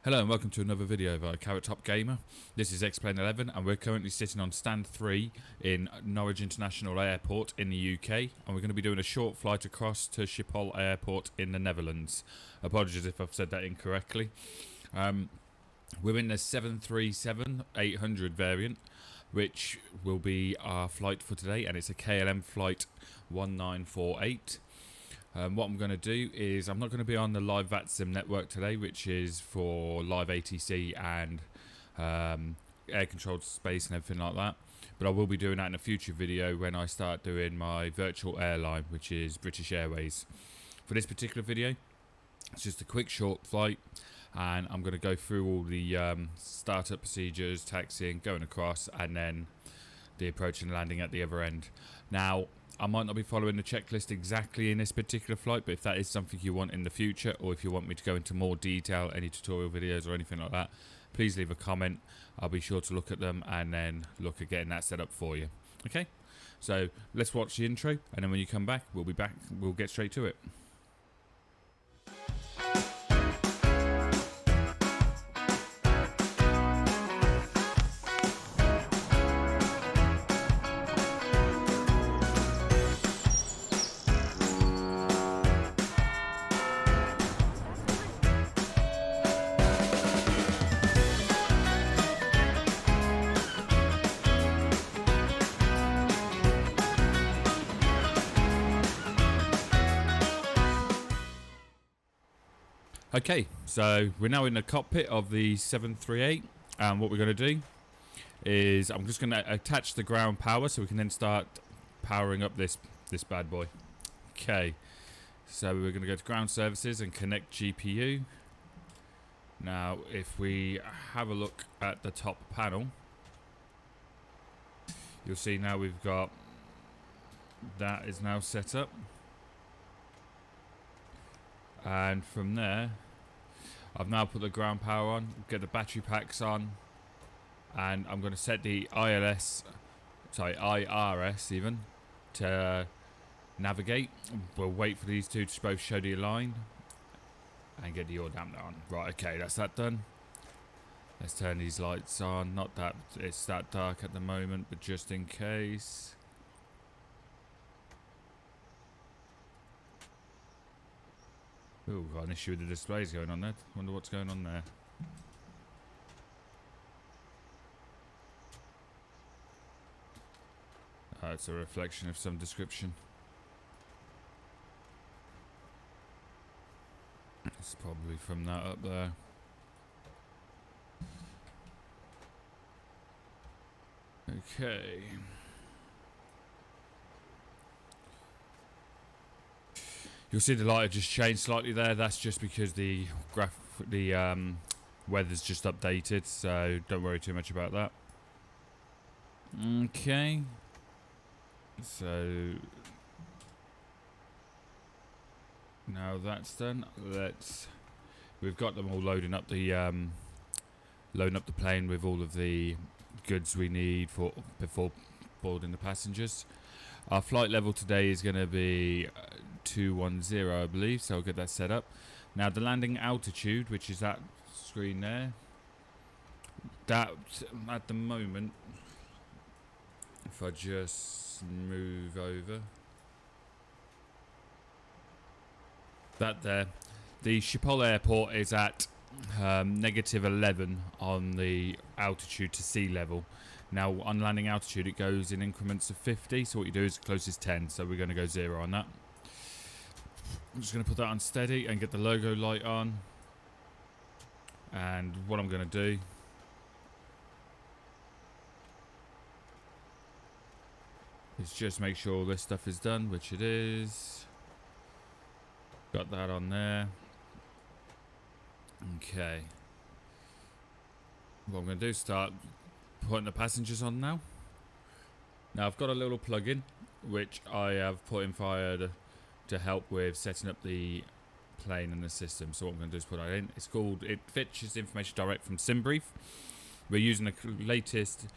Hello and welcome to another video of Carrot Top Gamer. This is Xplane 11 and we're currently sitting on stand 3 in Norwich International Airport in the UK, and we're going to be doing a short flight across to Schiphol Airport in the Netherlands. Apologies if I've said that incorrectly. We're in the 737-800 variant, which will be our flight for today, and it's a KLM flight 1948. What I'm going to do is I'm not going to be on the live VATSIM network today, which is for live ATC and air controlled space and everything like that, but I will be doing that in a future video when I start doing my virtual airline, which is British Airways. For this particular video, it's just a quick short flight, and I'm going to go through all the startup procedures, taxiing, going across, and then the approach and landing at the other end. Now, I might not be following the checklist exactly in this particular flight, but if that is something you want in the future, or if you want me to go into more detail, any tutorial videos or anything like that, please leave a comment. I'll be sure to look at them and then look at getting that set up for you. Okay, so let's watch the intro, and then when you come back, we'll get straight to it. Okay, so we're now in the cockpit of the 738, and what we're going to do is I'm just going to attach the ground power so we can then start powering up this bad boy. Okay, so we're going to go to ground services and connect GPU. Now, if we have a look at the top panel, you'll see now we've got that is now set up. And from there, I've now put the ground power on, get the battery packs on, and I'm going to set the IRS even, to navigate. We'll wait for these two to both show the line and get the yaw dampener on. Right, okay, that's that done. Let's turn these lights on. Not that it's that dark at the moment, but just in case. Oh, got an issue with the displays going on there. Wonder what's going on there. It's a reflection of some description. It's probably from that up there. Okay. You'll see the light just changed slightly there. That's just because the weather's just updated, so don't worry too much about that. Okay. So now that's done. We've got them all loading up the plane with all of the goods we need before boarding the passengers. Our flight level today is going to be 210, I believe, so I'll get that set up. Now the landing altitude, which is that screen there, that at the moment, if I just move over, that there, the Schiphol Airport is at -11 on the altitude to sea level. Now on landing altitude it goes in increments of 50, so what you do is close is 10, so we're going to go 0 on that. I'm just going to put that on steady and get the logo light on, and what I'm going to do is just make sure all this stuff is done, which it is. Got that on there. Okay, what I'm going to do is start putting the passengers on now. Now I've got a little plug-in which I have put in fire to help with setting up the plane and the system. So what I'm going to do is put that in. It's called, it fetches information direct from Simbrief. We're using the latest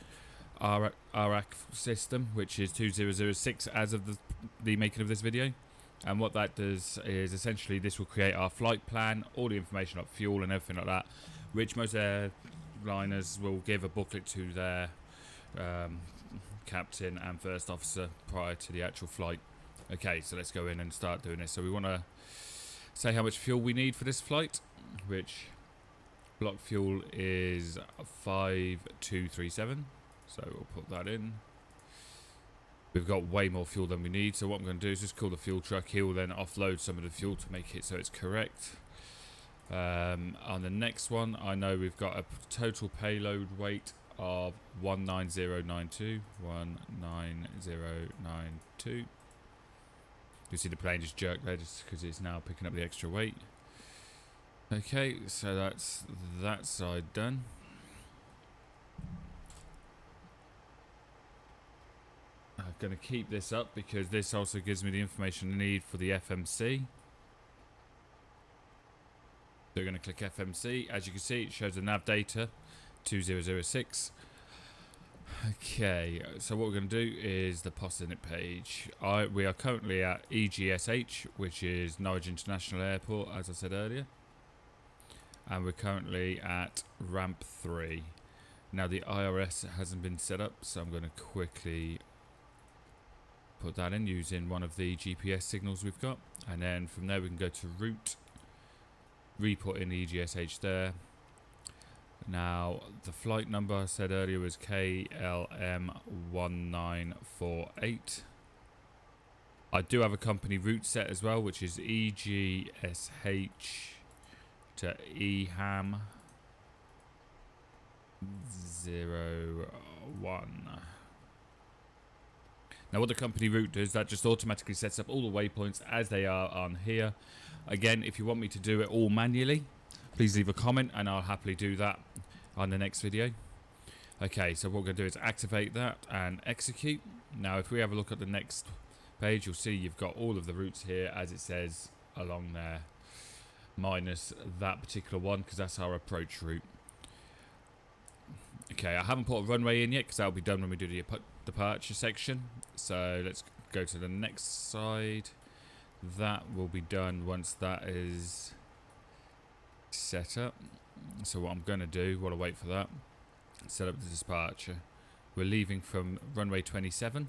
RAC system, which is 2006 as of the making of this video. And what that does is essentially this will create our flight plan, all the information like fuel and everything like that, which most airliners will give a booklet to their captain and first officer prior to the actual flight. Okay, so let's go in and start doing this. So we want to say how much fuel we need for this flight, which block fuel is 5237. So we'll put that in. We've got way more fuel than we need, so what I'm going to do is just call the fuel truck. He will then offload some of the fuel to make it so it's correct. On the next one, I know we've got a total payload weight of 19092. 19092. You see the plane just jerk there just because it's now picking up the extra weight. Okay, so that's that side done. I'm going to keep this up because this also gives me the information I need for the FMC. So we're going to click FMC. As you can see, it shows the nav data 2006. Okay, so what we're going to do is the Postinit page. We are currently at EGSH, which is Norwich International Airport, as I said earlier. And we're currently at ramp 3. Now the IRS hasn't been set up, so I'm going to quickly put that in using one of the GPS signals we've got, and then from there we can go to route, re-put in EGSH there. Now the flight number I said earlier was KLM1948. I do have a company route set as well, which is EGSH to EHAM 01. Now what the company route does, that just automatically sets up all the waypoints as they are on here. Again, if you want me to do it all manually, please leave a comment and I'll happily do that on the next video. Okay, so what we're going to do is activate that and execute. Now if we have a look at the next page, you'll see you've got all of the routes here as it says along there, minus that particular one because that's our approach route. Okay, I haven't put a runway in yet because that'll be done when we do the departure section. So let's go to the next side. That will be done once that is set up. So what I'm going to do while I wait for that, set up the departure. We're leaving from runway 27.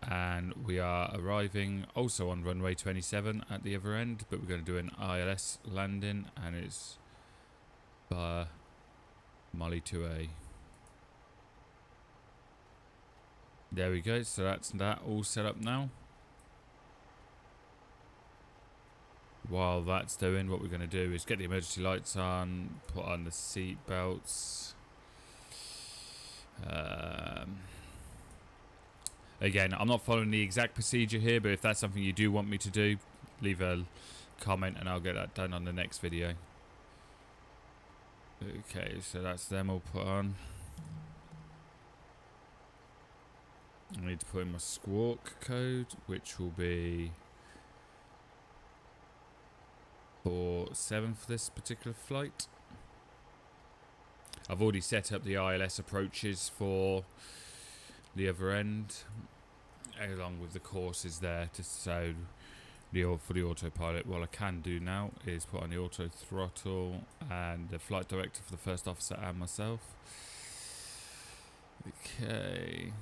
And we are arriving also on runway 27 at the other end, but we're going to do an ILS landing and it's Molly 2A. There we go, so that's that all set up now. While that's doing, what we're going to do is get the emergency lights on, put on the seat belts. Again, I'm not following the exact procedure here, but if that's something you do want me to do, leave a comment and I'll get that done on the next video. Okay, so that's them all put on. I need to put in my squawk code, which will be 47 for this particular flight. I've already set up the ILS approaches for the other end, along with the courses there, just so for the autopilot. What I can do now is put on the auto throttle and the flight director for the first officer and myself. Okay.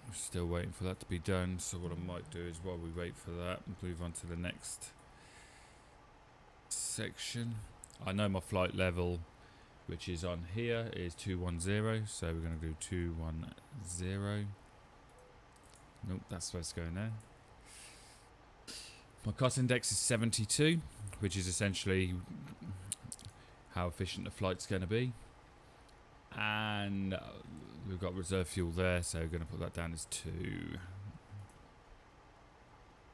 I'm still waiting for that to be done, so what I might do is while we wait for that, move on to the next section. I know my flight level, which is on here, is 210, so we're going to do 210. Nope, that's supposed to go in there. My cost index is 72, which is essentially how efficient the flight's going to be. And we've got reserve fuel there, so we're going to put that down as 2.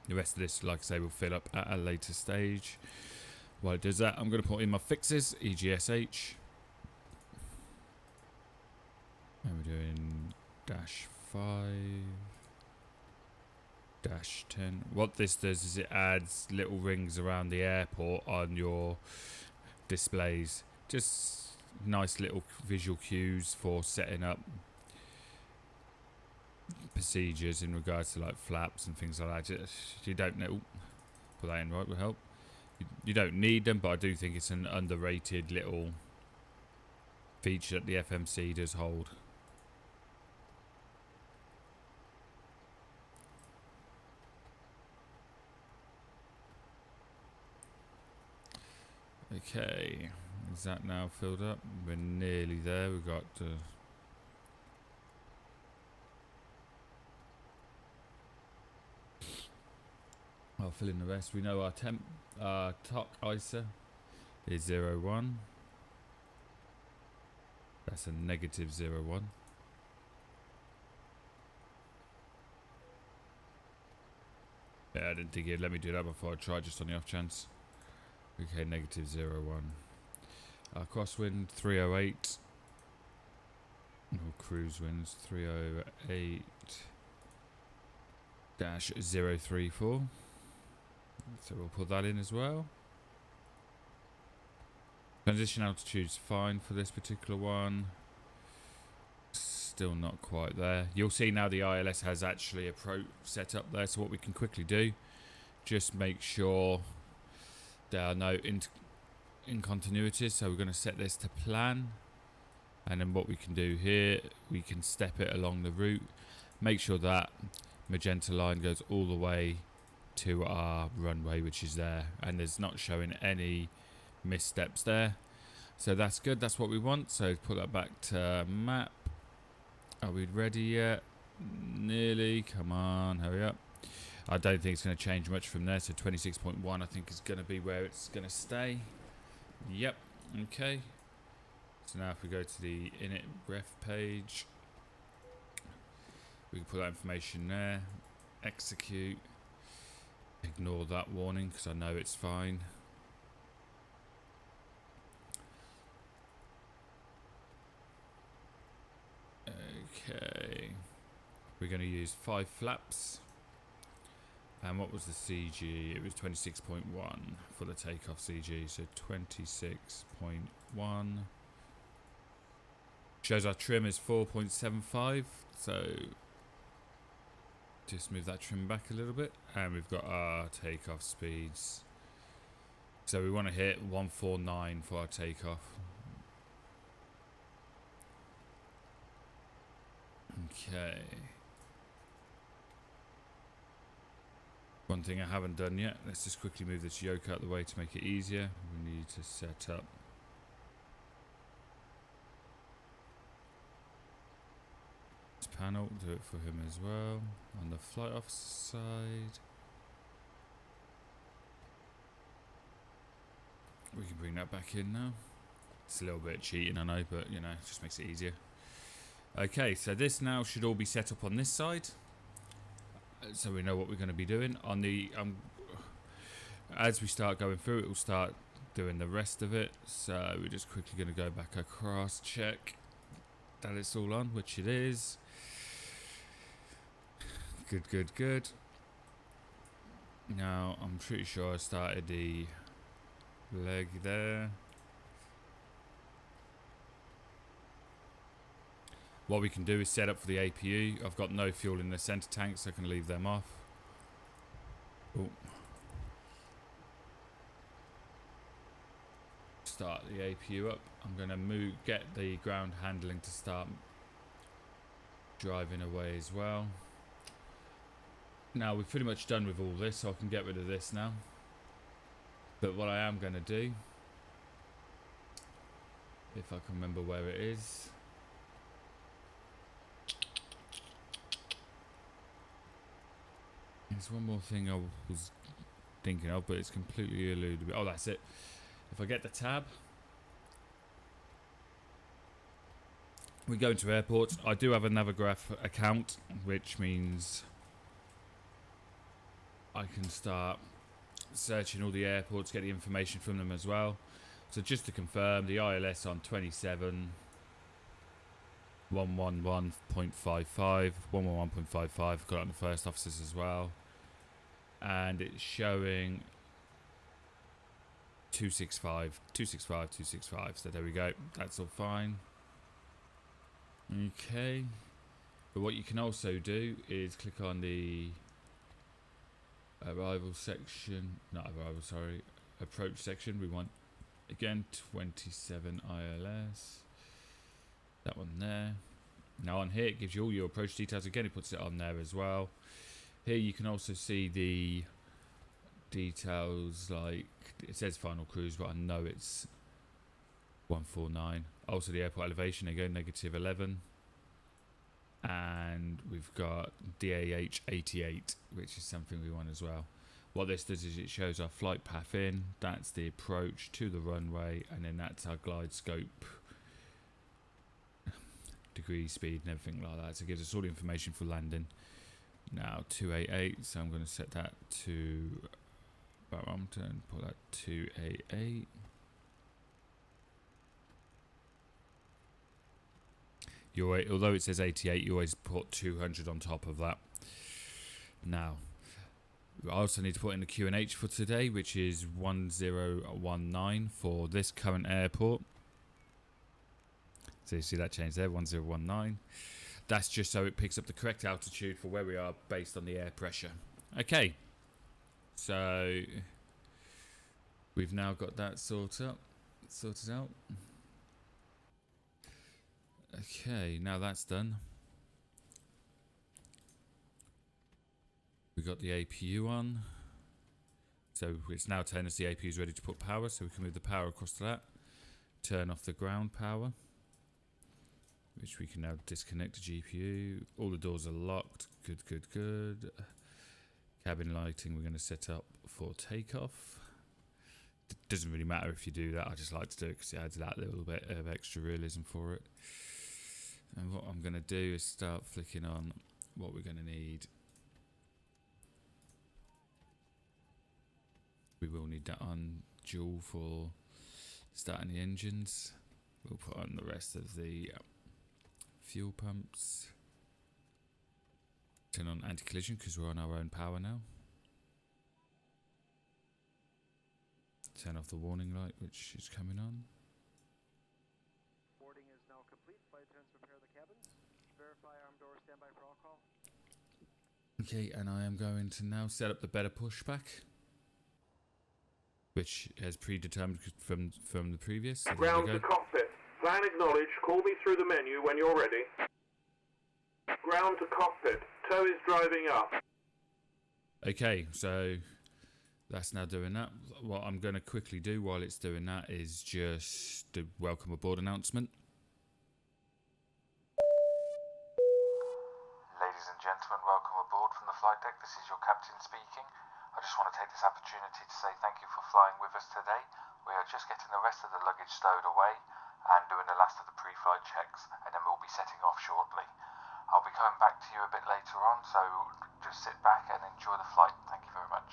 The rest of this, like I say, will fill up at a later stage. While it does that, I'm going to put in my fixes, EGSH. And we're doing -5, -10. What this does is it adds little rings around the airport on your displays. Just nice little visual cues for setting up procedures in regards to like flaps and things like that. You don't know. Put that in right will help. You don't need them, but I do think it's an underrated little feature that the FMC does hold. Okay, is that now filled up? We're nearly there. We've got I'll fill in the rest. We know our TOC ISA is 0.1. That's a negative 0.1. Yeah, I didn't think it'd let me do that before I tried, just on the off chance. Okay, negative 0.1. Our crosswind 308. Or cruise winds 308 -034. So we'll put that in as well. Transition altitude's fine for this particular one. Still not quite there. You'll see now the ILS has actually a pro set up there. So what we can quickly do, just make sure there are no incontinuities. So we're going to set this to plan. And then what we can do here, we can step it along the route. Make sure that magenta line goes all the way to our runway, which is there. And there's not showing any missteps there. So that's good. That's what we want. So put that back to map. Are we ready yet? Nearly. Come on, hurry up. I don't think it's going to change much from there. So 26.1 I think is going to be where it's going to stay. Yep. Okay. So now if we go to the init ref page, we can put that information there. Execute. Ignore that warning because I know it's fine. Okay. We're going to use 5 flaps. And what was the CG? It was 26.1 for the takeoff CG. So 26.1. Shows our trim is 4.75. So just move that trim back a little bit. And we've got our takeoff speeds. So we want to hit 149 for our takeoff. Okay. One thing I haven't done yet, let's just quickly move this yoke out of the way to make it easier. We need to set up this panel, do it for him as well. On the flight officer side, we can bring that back in now. It's a little bit cheating, I know, but you know, it just makes it easier. Okay, so this now should all be set up on this side, so we know what we're going to be doing. On the as we start going through it, we'll start doing the rest of it. So we're just quickly going to go back across, check that it's all on, which it is. Good, good, good. Now I'm pretty sure I started the leg there. What we can do is set up for the APU. I've got no fuel in the center tank, so I can leave them off. Oh. Start the APU up. I'm going to get the ground handling to start driving away as well. Now we're pretty much done with all this, so I can get rid of this now. But what I am going to do, if I can remember where it is, there's one more thing I was thinking of, but it's completely eluded me. Oh, that's it. If I get the tab, we go into airports. I do have a Navigraph account, which means I can start searching all the airports, get the information from them as well. So just to confirm, the ILS on 27 111.55, 111.55, got it on the first officers as well. And it's showing 265, 265, 265. So there we go. That's all fine. Okay. But what you can also do is click on the arrival section, not arrival, sorry, approach section. We want, again, 27 ILS, that one there. Now on here it gives you all your approach details. Again, it puts it on there as well. Here you can also see the details, like it says final cruise, but I know it's 149. Also the airport elevation, again, -11. And we've got DAH 88, which is something we want as well. What this does is it shows our flight path in, that's the approach to the runway, and then that's our glide scope, degree, speed, and everything like that. So it gives us all the information for landing. Now 288, so I'm going to set that to Southampton, put that 288. Although it says 88, you always put 200 on top of that. Now, I also need to put in the QNH for today, which is 1019 for this current airport. So you see that change there, 1019. That's just so it picks up the correct altitude for where we are based on the air pressure. Okay, so we've now got that sorted out. Okay, now that's done. We got the APU on. So it's now telling us the APU is ready to put power, so we can move the power across to that. Turn off the ground power, which we can now disconnect the GPU. All the doors are locked. Good. Cabin lighting we're going to set up for takeoff. It doesn't really matter if you do that. I just like to do it because it adds that little bit of extra realism for it. And what I'm going to do is start flicking on what we're going to need. We will need that on dual for starting the engines. We'll put on the rest of the fuel pumps. Turn on anti-collision because we're on our own power now. Turn off the warning light, which is coming on. Boarding is now complete. Flight attendants prepare the cabins. Verify arm doors, standby for all call. Okay, and I am going to now set up the better pushback, which has predetermined from the previous. So ground to cockpit. Plan acknowledged. Call me through the menu when you're ready. Ground to cockpit. Tow is driving up. Okay, so that's now doing that. What I'm going to quickly do while it's doing that is just the welcome aboard announcement. Ladies and gentlemen, welcome aboard from the flight deck. This is your captain speaking. I just want to take this opportunity to say thank you for flying with us today. We are just getting the rest of the luggage stowed away and doing the last of the pre-flight checks, and then we'll be setting off shortly. I'll be coming back to you a bit later on, so just sit back and enjoy the flight. Thank you very much.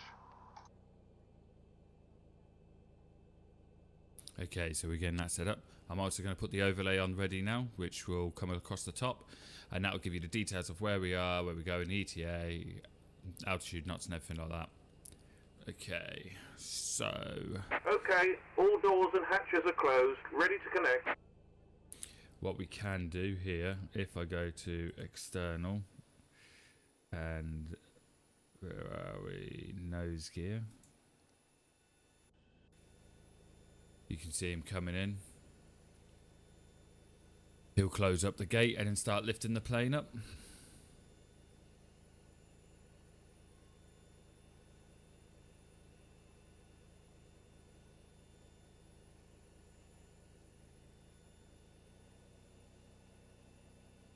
Okay, so we're getting that set up. I'm also going to put the overlay on ready now, which will come across the top, and that will give you the details of where we are, where we go in ETA, altitude, knots, and everything like that. Okay, so... Okay, all doors and hatches are closed, ready to connect. What we can do here, if I go to external, and where are we? Nose gear. You can see him coming in. He'll close up the gate and then start lifting the plane up.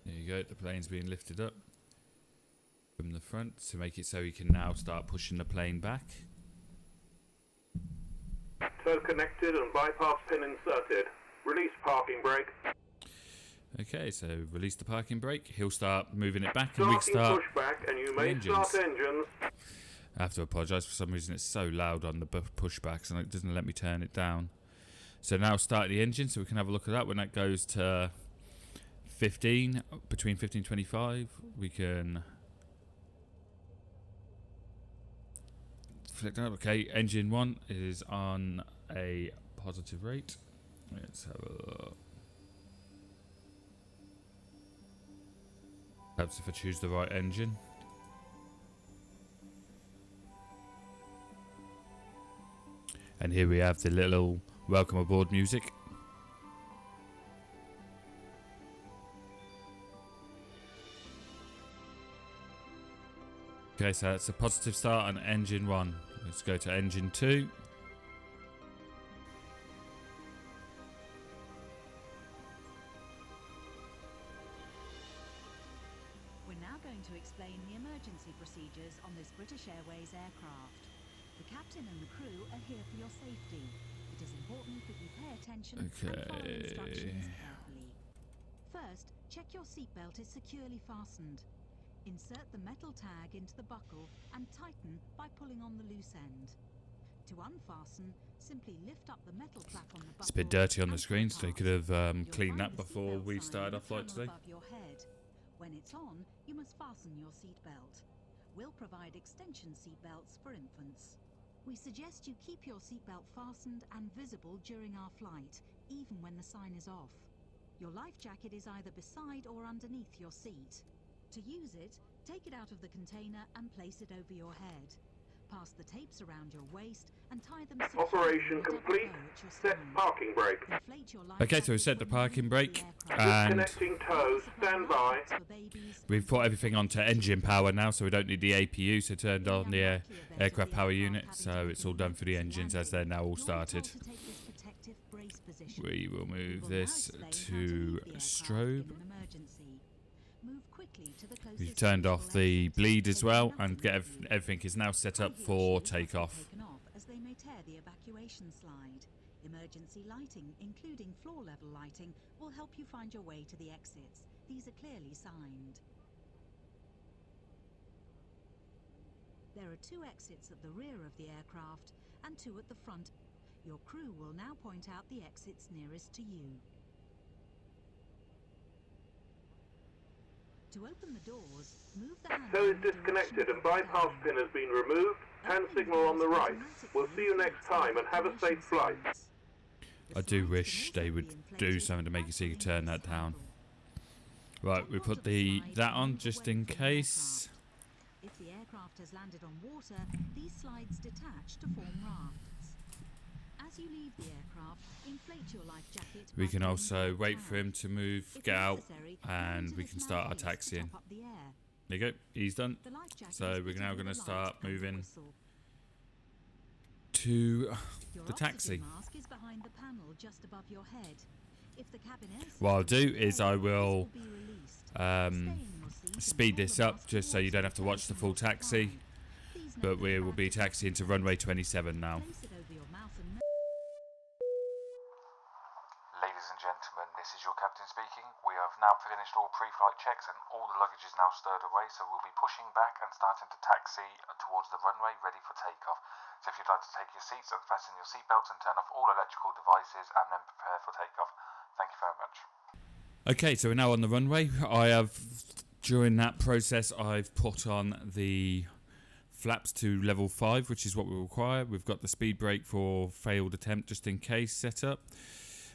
There you go, the plane's being lifted up from the front to make it so he can now start pushing the plane back. Tow connected and bypass pin inserted. Release parking brake. Okay, so release the parking brake. He'll start moving it back and we Starting start pushback and you may engines. start engines. I have to apologise, for some reason it's so loud on the pushbacks and it doesn't let me turn it down. So now start the engine so we can have a look at that. When that goes to 15, between 15 and 25, we can flick that. Okay, engine 1 is on a positive rate. Let's have a look. Perhaps if I choose the right engine. And here we have the little welcome aboard music. Okay, so that's a positive start on engine 1. Let's go to engine 2. We're now going to explain the emergency procedures on this British Airways aircraft. The captain and the crew are here for your safety. It is important that you pay attention and follow instructions carefully. First, check your seatbelt is securely fastened. Insert the metal tag into the buckle and tighten by pulling on the loose end. To unfasten, simply lift up the metal flap on the buckle. It's a bit dirty on the screen, so they could have cleaned that before we started our flight today. Above your head. When it's on, you must fasten your seatbelt. We'll provide extension seatbelts for infants. We suggest you keep your seatbelt fastened and visible during our flight, even when the sign is off. Your life jacket is either beside or underneath your seat. To use it, take it out of the container and place it over your head. Pass the tapes around your waist and tie them securely. Operation complete. Set parking brake. Okay, so we set the parking brake and Disconnecting tow. Stand by. we've put everything onto engine power now, so we don't need the APU, so turned on the aircraft power unit, so it's all done for the engines as they're now all started. We will move this to strobe. We've turned off the bleed as well, and everything is now set up for takeoff. As they may tear the evacuation slide. Emergency lighting, including floor level lighting, will help you find your way to the exits. These are clearly signed. There are 2 exits at the rear of the aircraft and 2 at the front. Your crew will now point out the exits nearest to you. To open the doors, move the handle. Tow is disconnected and bypass pin has been removed. Hand signal on the right. We'll see you next time and have a safe flight. I do wish they would do something to make it so you can turn that down. Right, we put that on just in case. If the aircraft has landed on water, these slides detach to form rafts. As you leave the aircraft, inflate your life jacket. We can also wait for him to move, get out, and we can start our taxiing. There you go, he's done. So we're now going to start moving to the taxi. What I'll do is I will speed this up just so you don't have to watch the full taxi, but we will be taxiing to runway 27 now. Ladies and gentlemen, this is your captain speaking. We have now finished all pre-flight checks and all the luggage is now stowed away, so we'll be pushing back and starting to taxi towards the runway ready for takeoff. So if you'd like to take your seats and fasten your seatbelts and turn off all electrical devices and then prepare for takeoff. Thank you very much. Okay, so we're now on the runway. During that process, I've put on the flaps to level 5, which is what we require. We've got the speed brake for failed attempt just in case set up.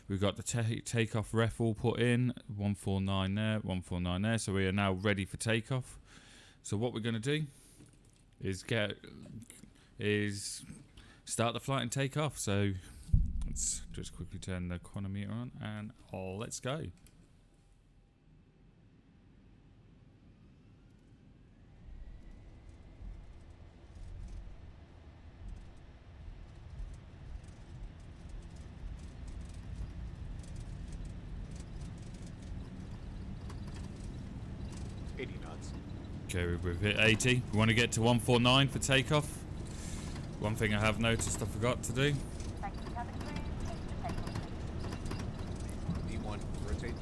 We've got the takeoff ref all put in, 149 there, 149 there. So we are now ready for takeoff. So what we're going to do is start the flight and take off. So let's just quickly turn the chronometer on and let's go. Okay, we've hit 80. We want to get to 149 for takeoff. One thing I have noticed I forgot to do. E1, rotate.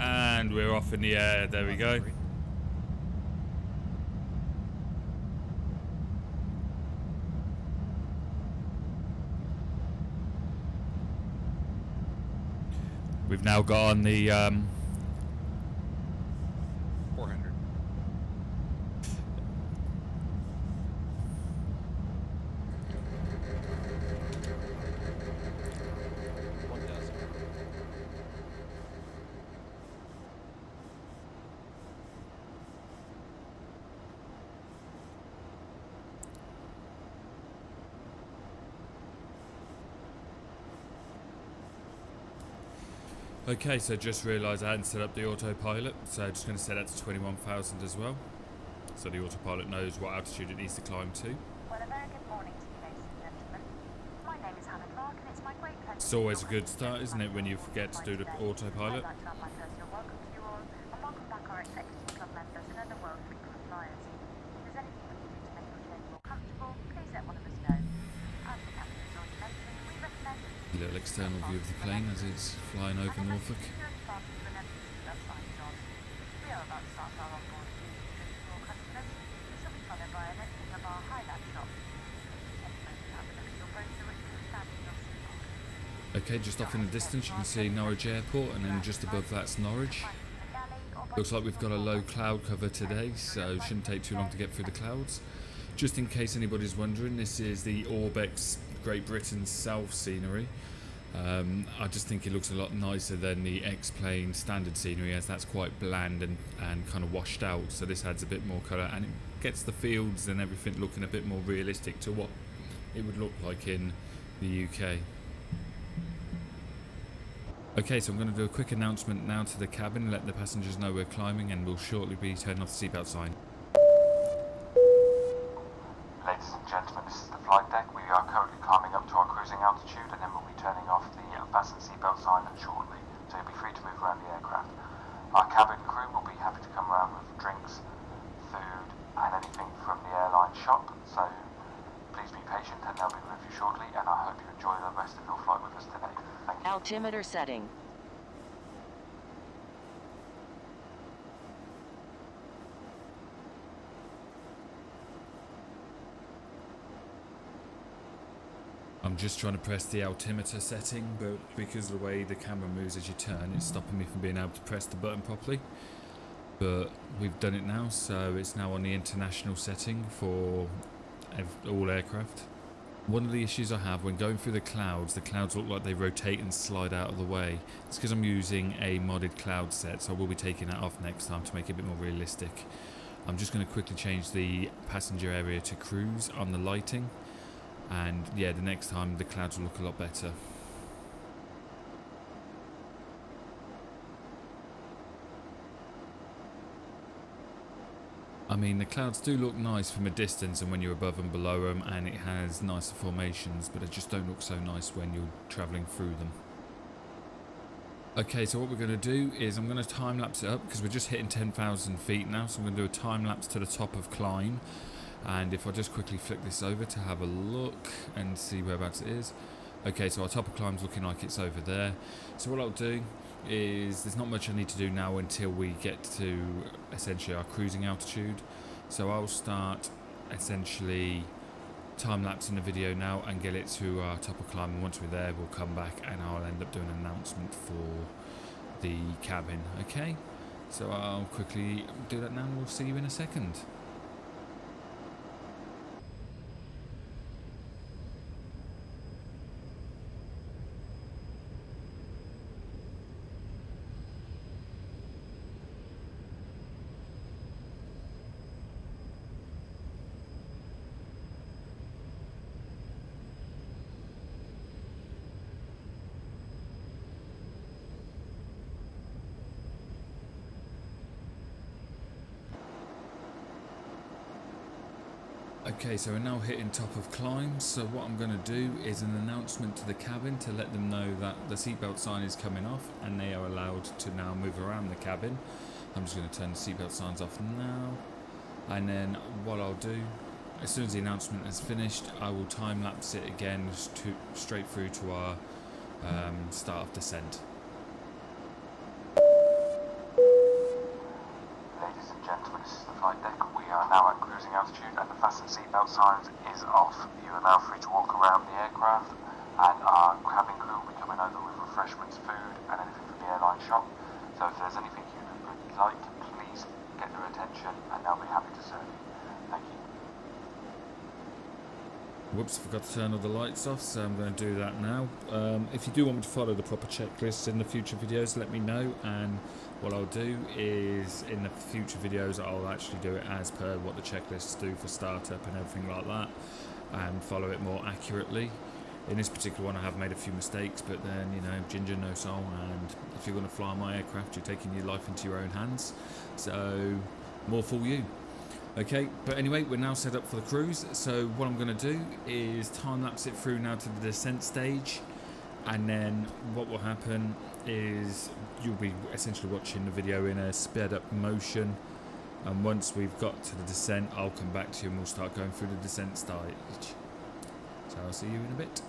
And we're off in the air. There we go. We've now got on the 400. Okay, so just realised I hadn't set up the autopilot, so just going to set that to 21,000 as well. So the autopilot knows what altitude it needs to climb to. Well, a very good morning to you, ladies and gentlemen. My name is Avitab, and it's my great pleasure. It's always a good start, isn't it, when you forget to do the autopilot? I'd like to add my personal welcome to you all, and welcome back our executive club members and other world frequent flyers. If there's anything we can do to make your journey more comfortable, please let one of us know. As the captain has already mentioned, we recommend A little external view of the plane as it's flying over Norfolk. We are about to start our onboard cruise trip for all customers. We shall be followed by a lifting of our highlight shot. Take a moment to have a look at your brochure which will stand in your seat. Okay, just off in the distance you can see Norwich Airport, and then just above that's Norwich. Looks like we've got a low cloud cover today, so it shouldn't take too long to get through the clouds. Just in case anybody's wondering, this is the Orbx Great Briton South scenery. I just think it looks a lot nicer than the Xplane standard scenery, as that's quite bland and kind of washed out, so this adds a bit more colour and it gets the fields and everything looking a bit more realistic to what it would look like in the UK. Okay, so I'm going to do a quick announcement now to the cabin, let the passengers know we're climbing, and we'll shortly be turning off the seatbelt sign. Ladies and gentlemen, this is the flight deck. We are currently climbing up to our cruising altitude, and then we'll be turning off the fasten seatbelt sign shortly, so you'll be free to move around the aircraft. Our cabin crew will be happy to come around with drinks, food, and anything from the airline shop, so please be patient and they'll be with you shortly, and I hope you enjoy the rest of your flight with us today. Thank you. Altimeter setting. I'm just trying to press the altimeter setting, but because of the way the camera moves as you turn, it's stopping me from being able to press the button properly. But we've done it now, so it's now on the international setting for all aircraft. One of the issues I have when going through the clouds look like they rotate and slide out of the way. It's because I'm using a modded cloud set, so I will be taking that off next time to make it a bit more realistic. I'm just going to quickly change the passenger area to cruise on the lighting, and yeah, the next time the clouds will look a lot better. I mean, the clouds do look nice from a distance and when you're above and below them, and it has nicer formations, but they just don't look so nice when you're travelling through them. Okay, so what we're going to do is I'm going to time lapse it up because we're just hitting 10,000 feet now, so I'm going to do a time lapse to the top of climb. And if I just quickly flick this over to have a look and see whereabouts it is. Okay, so our top of climb's looking like it's over there. So what I'll do is, there's not much I need to do now until we get to essentially our cruising altitude. So I'll start essentially time-lapsing the video now and get it to our top of climb, and once we're there we'll come back and I'll end up doing an announcement for the cabin. Okay, so I'll quickly do that now and we'll see you in a second. Okay, so we're now hitting top of climb, so what I'm going to do is an announcement to the cabin to let them know that the seatbelt sign is coming off and they are allowed to now move around the cabin. I'm just going to turn the seatbelt signs off now, and then what I'll do, as soon as the announcement is finished, I will time lapse it again straight through to our start of descent. Ladies and gentlemen, this is the flight deck. We are now at cruising altitude and the fasten seatbelt signs is off. You are now free to walk around the aircraft, and our cabin crew will be coming over with refreshments, food and anything from the airline shop. So if there's anything you would like, please get their attention and they'll be happy to serve you. Thank you. Whoops, forgot to turn all the lights off, so I'm going to do that now. If you do want me to follow the proper checklists in the future videos, let me know, and what I'll do is in the future videos I'll actually do it as per what the checklists do for startup and everything like that, and follow it more accurately. In this particular one I have made a few mistakes, but then, you know, ginger no soul, and if you're going to fly my aircraft you're taking your life into your own hands, so more fool you. Okay, but anyway, we're now set up for the cruise, so what I'm going to do is time-lapse it through now to the descent stage, and then what will happen is you'll be essentially watching the video in a sped-up motion, and once we've got to the descent I'll come back to you and we'll start going through the descent stage. So I'll see you in a bit.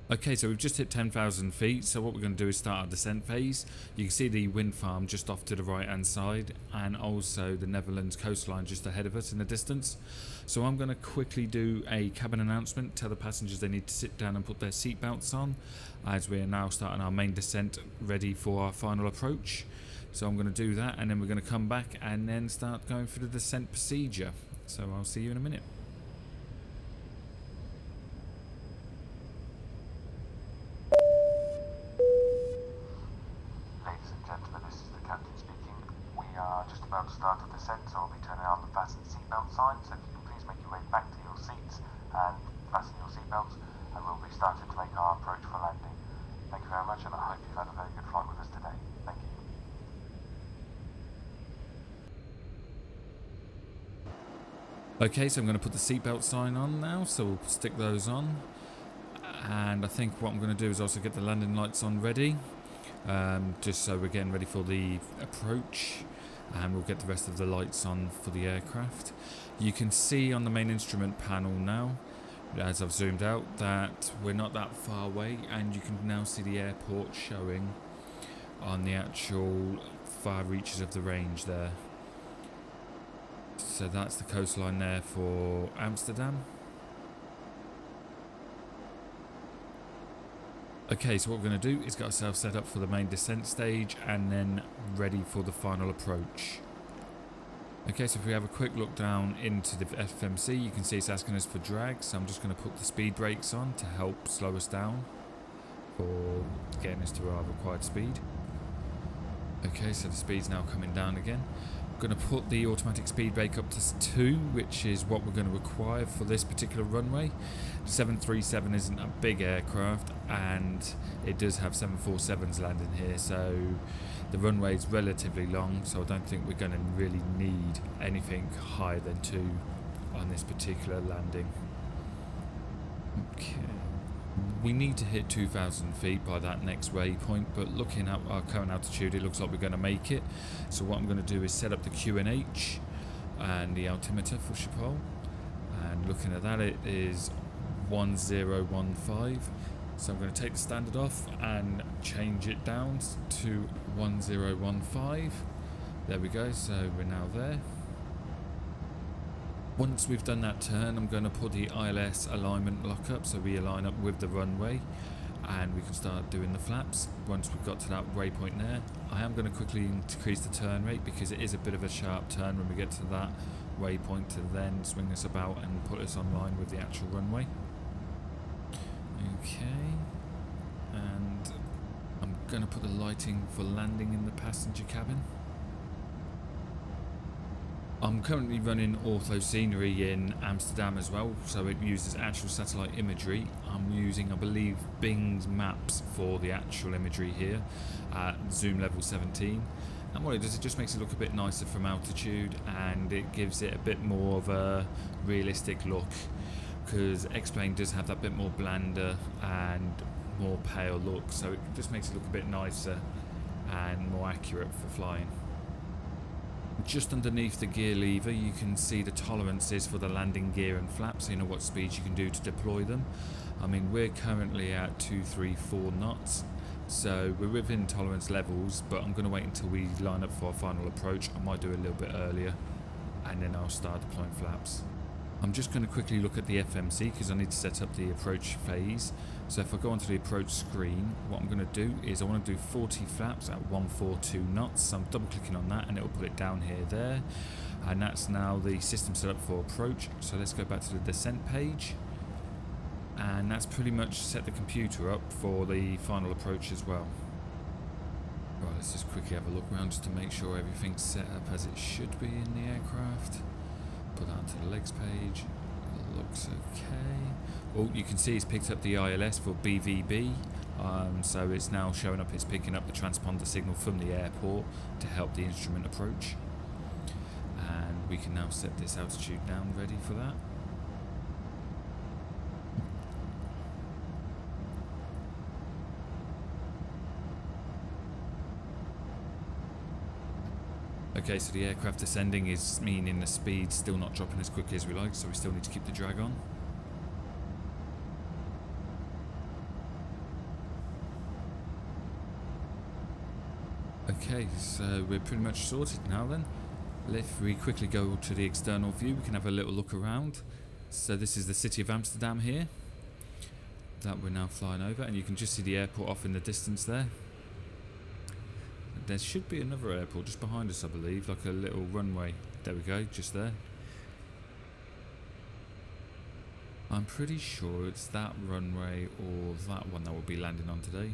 Okay, so we've just hit 10,000 feet, so what we're going to do is start our descent phase. You can see the wind farm just off to the right hand side, and also the Netherlands coastline just ahead of us in the distance. So I'm going to quickly do a cabin announcement, tell the passengers they need to sit down and put their seatbelts on, as we are now starting our main descent ready for our final approach. So I'm going to do that, and then we're going to come back and then start going through the descent procedure. So I'll see you in a minute. About to start a descent, so I'll be turning on the fasten seatbelt sign, so if you can please make your way back to your seats and fasten your seatbelts, and we'll be starting to make our approach for landing. Thank you very much, and I hope you've had a very good flight with us today. Thank you. Okay, so I'm going to put the seatbelt sign on now, so we'll stick those on, and I think what I'm going to do is also get the landing lights on ready, just so we're getting ready for the approach. And we'll get the rest of the lights on for the aircraft. You can see on the main instrument panel now, as I've zoomed out, that we're not that far away, and you can now see the airport showing on the actual far reaches of the range there. So that's the coastline there for Amsterdam. Okay, so what we're going to do is get ourselves set up for the main descent stage and then ready for the final approach. Okay, so if we have a quick look down into the FMC, you can see it's asking us for drag, so I'm just going to put the speed brakes on to help slow us down for getting us to our required speed. Okay, so the speed's now coming down again. I'm going to put the automatic speed brake up to 2, which is what we're going to require for this particular runway. The 737 isn't a big aircraft, and it does have 747s landing here, so the runway is relatively long, so I don't think we're going to really need anything higher than 2 on this particular landing. Okay. We need to hit 2,000 feet by that next waypoint, but looking at our current altitude, it looks like we're going to make it. So what I'm going to do is set up the QNH and the altimeter for Schiphol, and looking at that, it is 1015. So I'm going to take the standard off and change it down to 1015. There we go, so we're now there. Once we've done that turn, I'm going to put the ILS alignment lock up, so we align up with the runway, and we can start doing the flaps once we've got to that waypoint there. I am going to quickly increase the turn rate because it is a bit of a sharp turn when we get to that waypoint to then swing us about and put us on line with the actual runway. Okay, and I'm going to put the lighting for landing in the passenger cabin. I'm currently running ortho scenery in Amsterdam as well, so it uses actual satellite imagery. I'm using, I believe, Bing's maps for the actual imagery here at zoom level 17. And what it does, it just makes it look a bit nicer from altitude, and it gives it a bit more of a realistic look, because Xplane does have that bit more blander and more pale look, so it just makes it look a bit nicer and more accurate for flying. Just underneath the gear lever you can see the tolerances for the landing gear and flaps, so you know what speeds you can do to deploy them. I mean, we're currently at 234 knots, so we're within tolerance levels, but I'm going to wait until we line up for our final approach. I might do a little bit earlier and then I'll start deploying flaps. I'm just going to quickly look at the FMC because I need to set up the approach phase. So if I go onto the approach screen, what I'm going to do is I want to do 40 flaps at 142 knots. So I'm double clicking on that and it will put it down here there. And that's now the system set up for approach. So let's go back to the descent page. And that's pretty much set the computer up for the final approach as well. Right, let's just quickly have a look around just to make sure everything's set up as it should be in the aircraft. Put that onto the legs page. It looks okay. Oh, you can see it's picked up the ILS for BVB. So it's now showing up, it's picking up the transponder signal from the airport to help the instrument approach. And we can now set this altitude down ready for that. Okay, so the aircraft descending is meaning the speed's still not dropping as quickly as we like, so we still need to keep the drag on. Okay, so we're pretty much sorted now then. If we quickly go to the external view, we can have a little look around. So this is the city of Amsterdam here that we're now flying over, and you can just see the airport off in the distance there. There should be another airport just behind us, I believe, like a little runway. There we go, just there. I'm pretty sure it's that runway or that one that we'll be landing on today.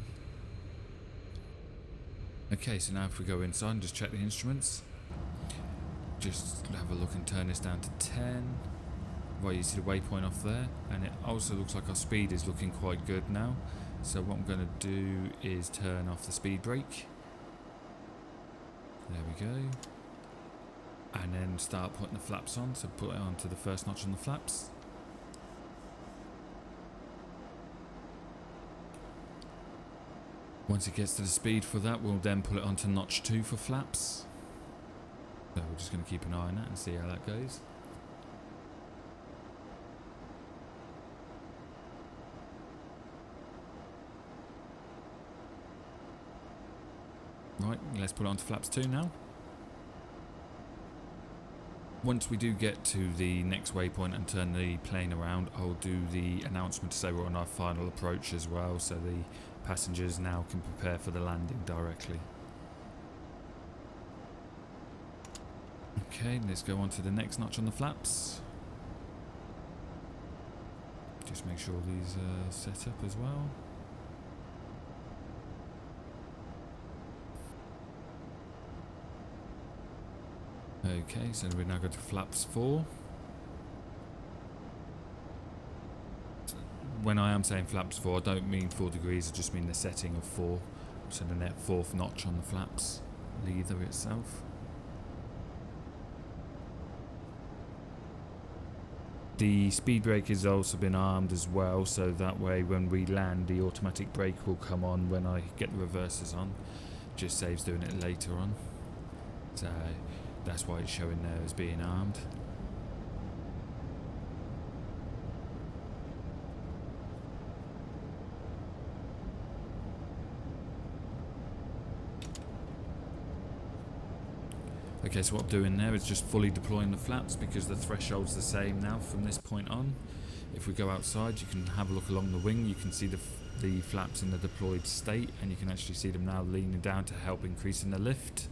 Okay, so now if we go inside and just check the instruments. Just have a look and turn this down to 10. Right, you see the waypoint off there. And it also looks like our speed is looking quite good now. So what I'm going to do is turn off the speed brake. There we go. And then start putting the flaps on. So put it onto the first notch on the flaps. Once it gets to the speed for that, we'll then put it onto notch 2 for flaps. So we're just going to keep an eye on that and see how that goes. Right, let's put it onto flaps 2 now. Once we do get to the next waypoint and turn the plane around, I'll do the announcement to say we're on our final approach as well, so the passengers now can prepare for the landing directly. Okay, let's go on to the next notch on the flaps. Just make sure these are set up as well. Okay, so we now go to flaps 4. When I am saying flaps 4, I don't mean 4 degrees, I just mean the setting of 4. So the net 4th notch on the flaps lever itself. The speed brake has also been armed as well, so that way when we land the automatic brake will come on when I get the reversers on. Just saves doing it later on. So that's why it's showing there as being armed. Okay, so what I'm doing there is just fully deploying the flaps because the threshold's the same now from this point on. If we go outside, you can have a look along the wing. You can see the the flaps in the deployed state, and you can actually see them now leaning down to help increasing the lift.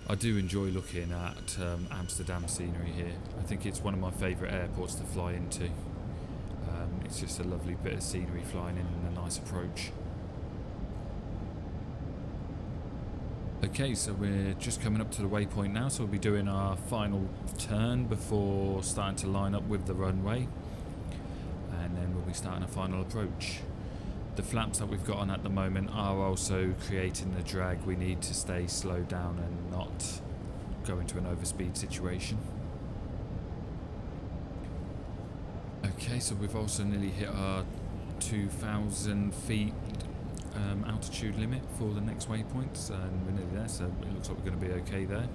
I do enjoy looking at Amsterdam scenery here. I think it's one of my favourite airports to fly into. It's just a lovely bit of scenery flying in and a nice approach. Okay, so we're just coming up to the waypoint now, so we'll be doing our final turn before starting to line up with the runway, and then we'll be starting a final approach. The flaps that we've got on at the moment are also creating the drag we need to stay slowed down and not go into an overspeed situation. Okay, so we've also nearly hit our 2,000 feet altitude limit for the next waypoints, and we're nearly there, so it looks like we're going to be okay there.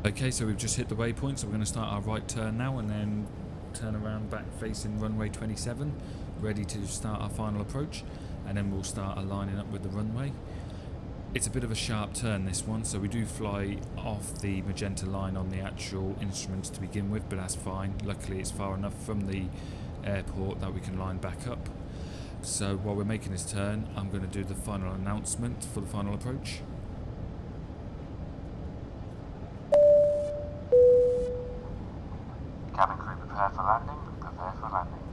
Okay, so we've just hit the waypoint, so we're going to start our right turn now and then turn around back facing runway 27, ready to start our final approach, and then we'll start aligning up with the runway. It's a bit of a sharp turn, this one, so we do fly off the magenta line on the actual instruments to begin with, but that's fine. Luckily it's far enough from the airport that we can line back up. So while we're making this turn, I'm going to do the final announcement for the final approach. Cabin crew, prepare for landing, prepare for landing.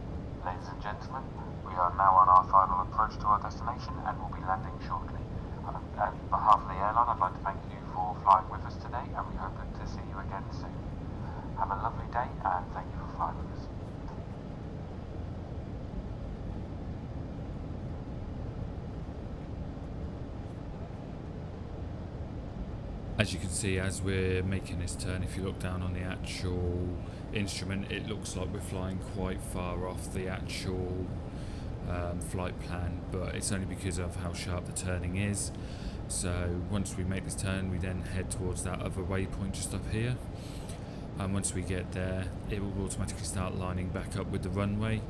Ladies and gentlemen, we are now on our final approach to our destination and will be landing shortly. On behalf of the airline, I'd like to thank you for flying with us today, and we hope to see you again soon. Have a lovely day, and thank you for flying with us. As you can see, as we're making this turn, if you look down on the actual instrument, it looks like we're flying quite far off the actual flight plan, but it's only because of how sharp the turning is. So once we make this turn, we then head towards that other waypoint just up here, and once we get there, it will automatically start lining back up with the runway,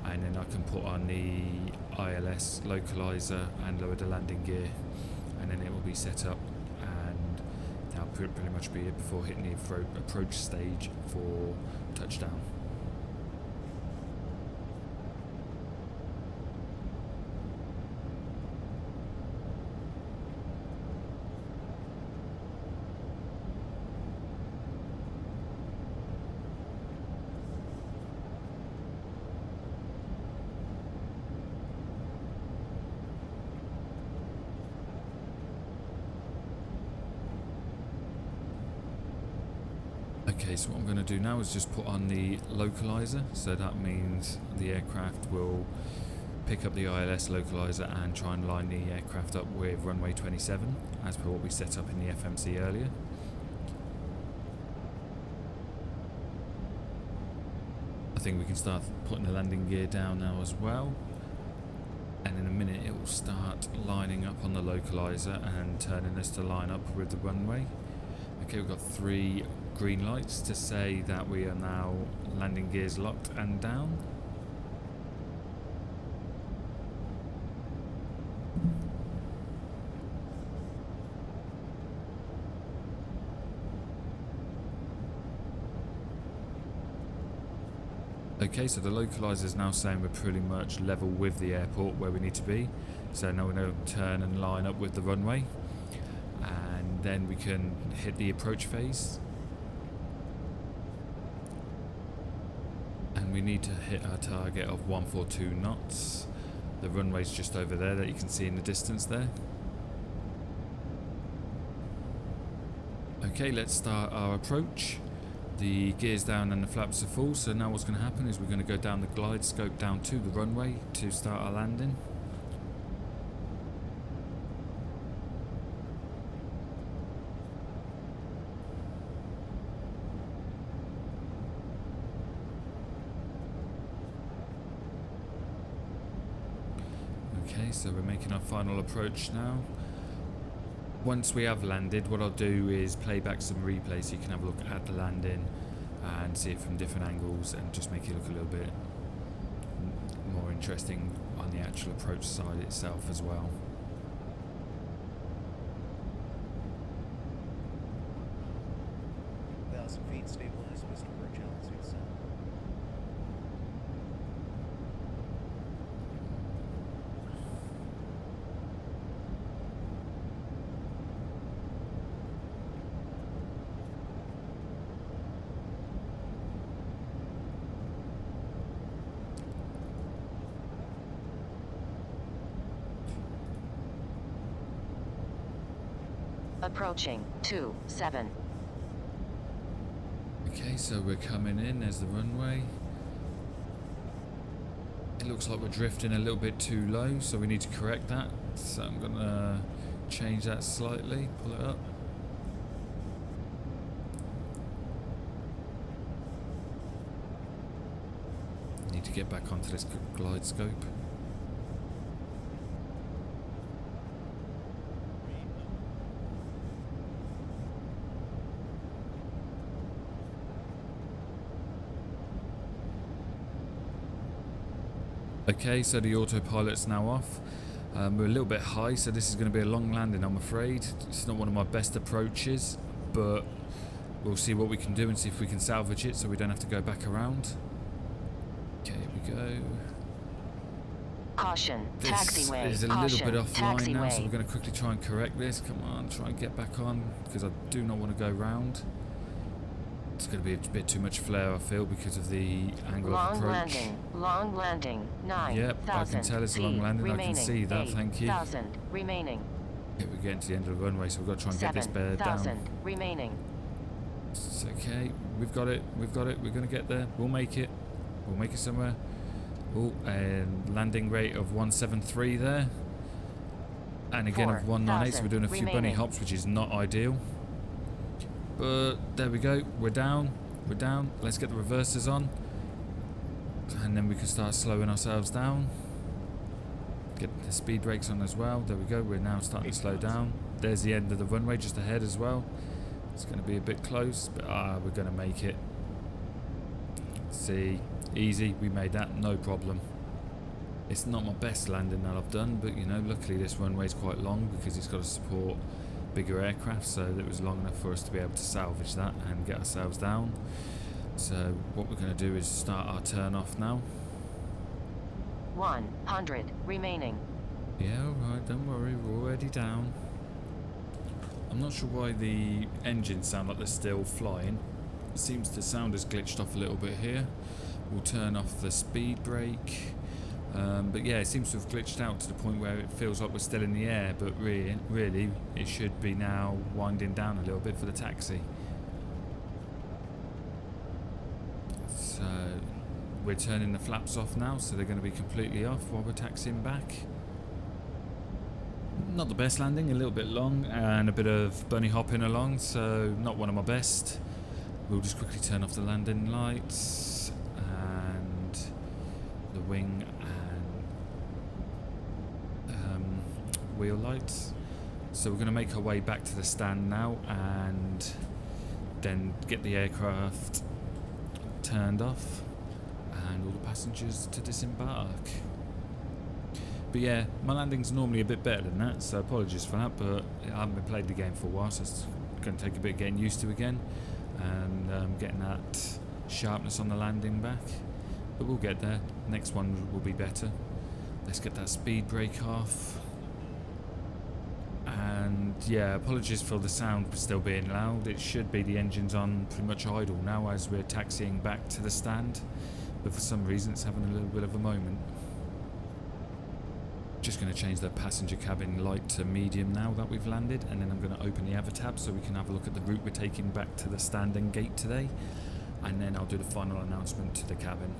and then I can put on the ILS localizer and lower the landing gear, and then it will be set up, and that'll pretty much be it before hitting the approach stage for touchdown. Okay, so what I'm going to do now is just put on the localizer, so that means the aircraft will pick up the ILS localizer and try and line the aircraft up with runway 27 as per what we set up in the FMC earlier. I think we can start putting the landing gear down now as well, and in a minute it will start lining up on the localizer and turning us to line up with the runway. Okay, we've got 3 green lights to say that we are now landing gears locked and down. Okay, so the localizer is now saying we're pretty much level with the airport where we need to be, so now we're going to turn and line up with the runway, and then we can hit the approach phase. And we need to hit our target of 142 knots. The runway's just over there that you can see in the distance there. Okay, let's start our approach. The gear's down and the flaps are full, so now what's going to happen is we're going to go down the glide scope down to the runway to start our landing. Okay, so we're making our final approach now. Once we have landed, what I'll do is play back some replays so you can have a look at the landing and see it from different angles and just make it look a little bit more interesting. on the actual approach side itself as well. Feet stabilized, Whiskey Birch altitude set. Approaching 27. Okay, so we're coming in. There's the runway. It looks like we're drifting a little bit too low, so we need to correct that. So I'm gonna change that slightly, pull it up. Need to get back onto this glide scope. Okay, so the autopilot's now off. We're a little bit high, so this is going to be a long landing, I'm afraid. It's not one of my best approaches, but we'll see what we can do and see if we can salvage it so we don't have to go back around. Okay, here we go. Caution, This taxiway. is a Caution, little bit offline now, so taxiway. we're going to quickly try and correct this. Come on, try and get back on, because I do not want to go round. It's going to be a bit too much flare, I feel, because of the angle of approach. Long landing, 9,000 Yep, I can tell it's a long landing, I can see that, thank you. 8,000 remaining. Okay, we're getting to the end of the runway, so we've got to try and get this bear down. 7,000 remaining. It's okay, we've got it, we're going to get there, we'll make it somewhere. Oh, and landing rate of 173 there. And again of 198, so we're doing a few bunny hops, which is not ideal. But there we go, we're down, let's get the reversers on. And then we can start slowing ourselves down. Get the speed brakes on as well, there we go, we're now starting to slow down. There's the end of the runway just ahead as well. It's going to be a bit close, but we're going to make it. See, easy, we made that, no problem. It's not my best landing that I've done, but you know, luckily this runway is quite long because it's got to support bigger aircraft, so that it was long enough for us to be able to salvage that and get ourselves down. So what we're going to do is start our turn off now. 100 remaining. Yeah, alright, don't worry, we're already down. I'm not sure why the engines sound like they're still flying. It seems the sound has glitched off a little bit here. We'll turn off the speed brake. But yeah, it seems to have glitched out to the point where it feels like we're still in the air, but really it should be now winding down a little bit for the taxi. So we're turning the flaps off now, so they're going to be completely off while we're taxiing back. Not the best landing, a little bit long and a bit of bunny hopping along, so not one of my best. We'll just quickly turn off the landing lights and the wing and wheel lights. So we're going to make our way back to the stand now and then get the aircraft turned off and all the passengers to disembark. But yeah, my landing's normally a bit better than that, so apologies for that, but I haven't been played the game for a while, so it's going to take a bit of getting used to again and getting that sharpness on the landing back. But we'll get there. Next one will be better. Let's get that speed brake off. And yeah, apologies for the sound still being loud. It should be the engine's on pretty much idle now as we're taxiing back to the stand, but for some reason it's having a little bit of a moment. Just going to change the passenger cabin light to medium now that we've landed, and then I'm going to open the Avitab so we can have a look at the route we're taking back to the stand and gate today, and then I'll do the final announcement to the cabin.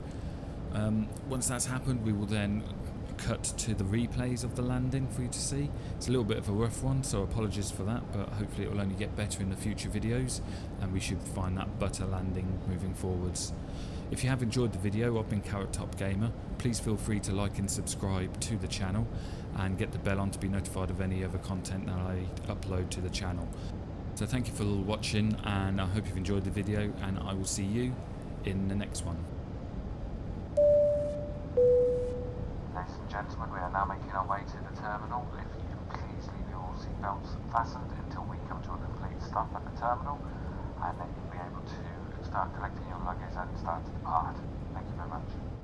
Once that's happened, we will then cut to the replays of the landing for you to see. It's a little bit of a rough one, so apologies for that, but hopefully it will only get better in the future videos and we should find that butter landing moving forwards. If you have enjoyed the video, I've been Carrot Top Gamer. Please feel free to like and subscribe to the channel and get the bell on to be notified of any other content that I upload to the channel. So thank you for watching, and I hope you've enjoyed the video, and I will see you in the next one. Ladies and gentlemen, we are now making our way to the terminal. If you can please leave your seatbelts fastened until we come to a complete stop at the terminal, and then you'll be able to start collecting your luggage and start to depart. Thank you very much.